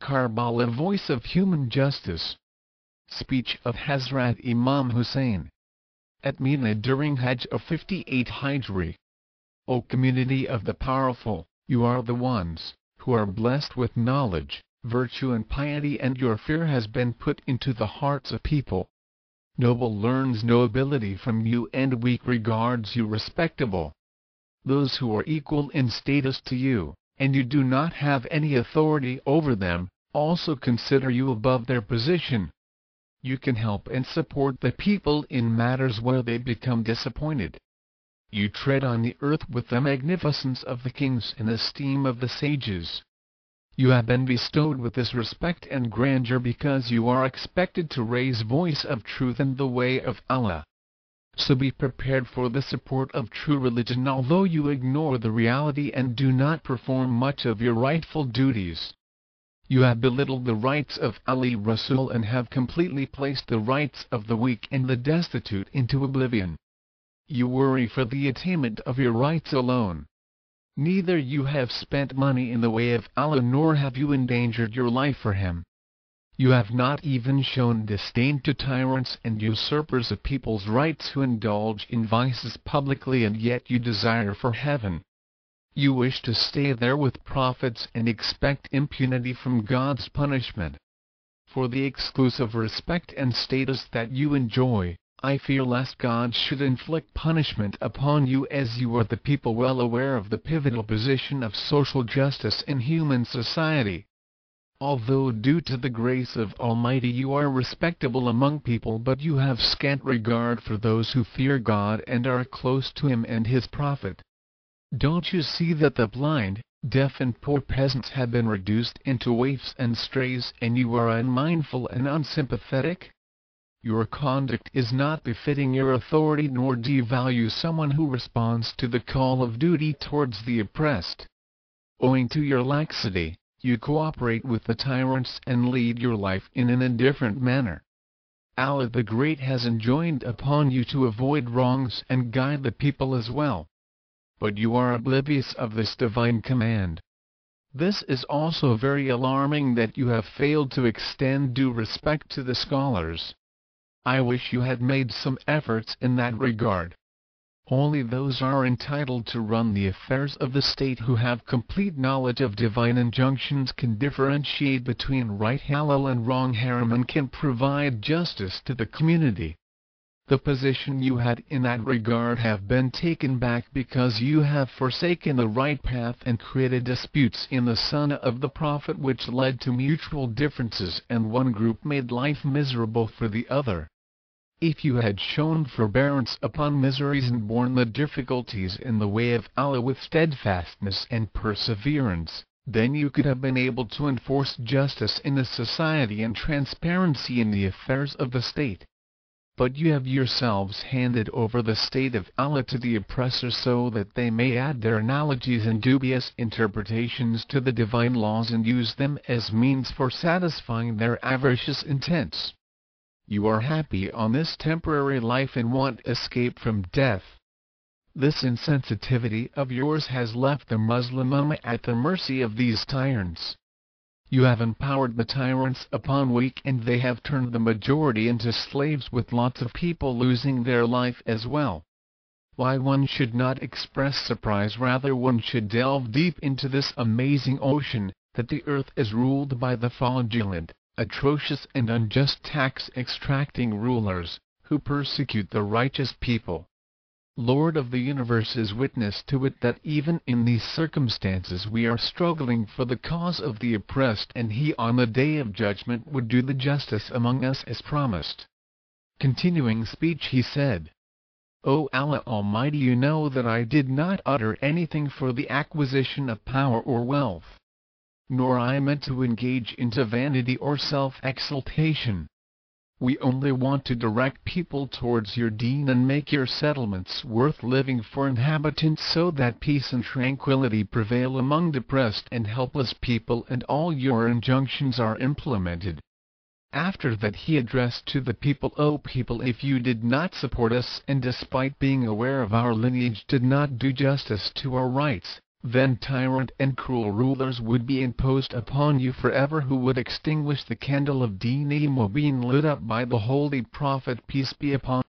Karbala, voice of human justice. Speech of Hazrat Imam Hussain at Mina during Hajj of 58 Hijri. O community of the powerful, you are the ones who are blessed with knowledge, virtue and piety, and your fear has been put into the hearts of people. Noble learns nobility from you, and weak regards you respectable. Those who are equal in status to you, and you do not have any authority over them, also consider you above their position. You can help and support the people in matters where they become disappointed. You tread on the earth with the magnificence of the kings and esteem of the sages. You have been bestowed with this respect and grandeur because you are expected to raise voice of truth in the way of Allah. So be prepared for the support of true religion, although you ignore the reality and do not perform much of your rightful duties. You have belittled the rights of Ali Rasul and have completely placed the rights of the weak and the destitute into oblivion. You worry for the attainment of your rights alone. Neither you have spent money in the way of Allah nor have you endangered your life for Him. You have not even shown disdain to tyrants and usurpers of people's rights who indulge in vices publicly, and yet you desire for heaven. You wish to stay there with prophets and expect impunity from God's punishment. For the exclusive respect and status that you enjoy, I fear lest God should inflict punishment upon you, as you are the people well aware of the pivotal position of social justice in human society. Although due to the grace of Almighty you are respectable among people, but you have scant regard for those who fear God and are close to Him and His Prophet. Don't you see that the blind, deaf and poor peasants have been reduced into waifs and strays, and you are unmindful and unsympathetic? Your conduct is not befitting your authority, nor do you value someone who responds to the call of duty towards the oppressed. Owing to your laxity, you cooperate with the tyrants and lead your life in an indifferent manner. Allah the Great has enjoined upon you to avoid wrongs and guide the people as well. But you are oblivious of this divine command. This is also very alarming, that you have failed to extend due respect to the scholars. I wish you had made some efforts in that regard. Only those are entitled to run the affairs of the state who have complete knowledge of divine injunctions can differentiate between right halal and wrong haram, and can provide justice to the community. The position you had in that regard have been taken back because you have forsaken the right path and created disputes in the Sunnah of the Prophet, which led to mutual differences, and one group made life miserable for the other. If you had shown forbearance upon miseries and borne the difficulties in the way of Allah with steadfastness and perseverance, then you could have been able to enforce justice in the society and transparency in the affairs of the state. But you have yourselves handed over the state of Allah to the oppressors, so that they may add their analogies and dubious interpretations to the divine laws and use them as means for satisfying their avaricious intents. You are happy on this temporary life and want escape from death. This insensitivity of yours has left the Muslim Ummah at the mercy of these tyrants. You have empowered the tyrants upon weak, and they have turned the majority into slaves, with lots of people losing their life as well. Why one should not express surprise, rather one should delve deep into this amazing ocean, that the earth is ruled by the fraudulent, atrocious and unjust tax-extracting rulers, who persecute the righteous people. Lord of the universe is witness to it that even in these circumstances we are struggling for the cause of the oppressed, and He on the day of judgment would do the justice among us as promised. Continuing speech, he said, O Allah Almighty, you know that I did not utter anything for the acquisition of power or wealth. Nor I meant to engage into vanity or self-exaltation. We only want to direct people towards your deen and make your settlements worth living for inhabitants, so that peace and tranquility prevail among depressed and helpless people, and all your injunctions are implemented. After that he addressed to the people, O people, if you did not support us, and despite being aware of our lineage did not do justice to our rights, then tyrant and cruel rulers would be imposed upon you forever, who would extinguish the candle of Deen-e-Mubin lit up by the Holy Prophet, peace be upon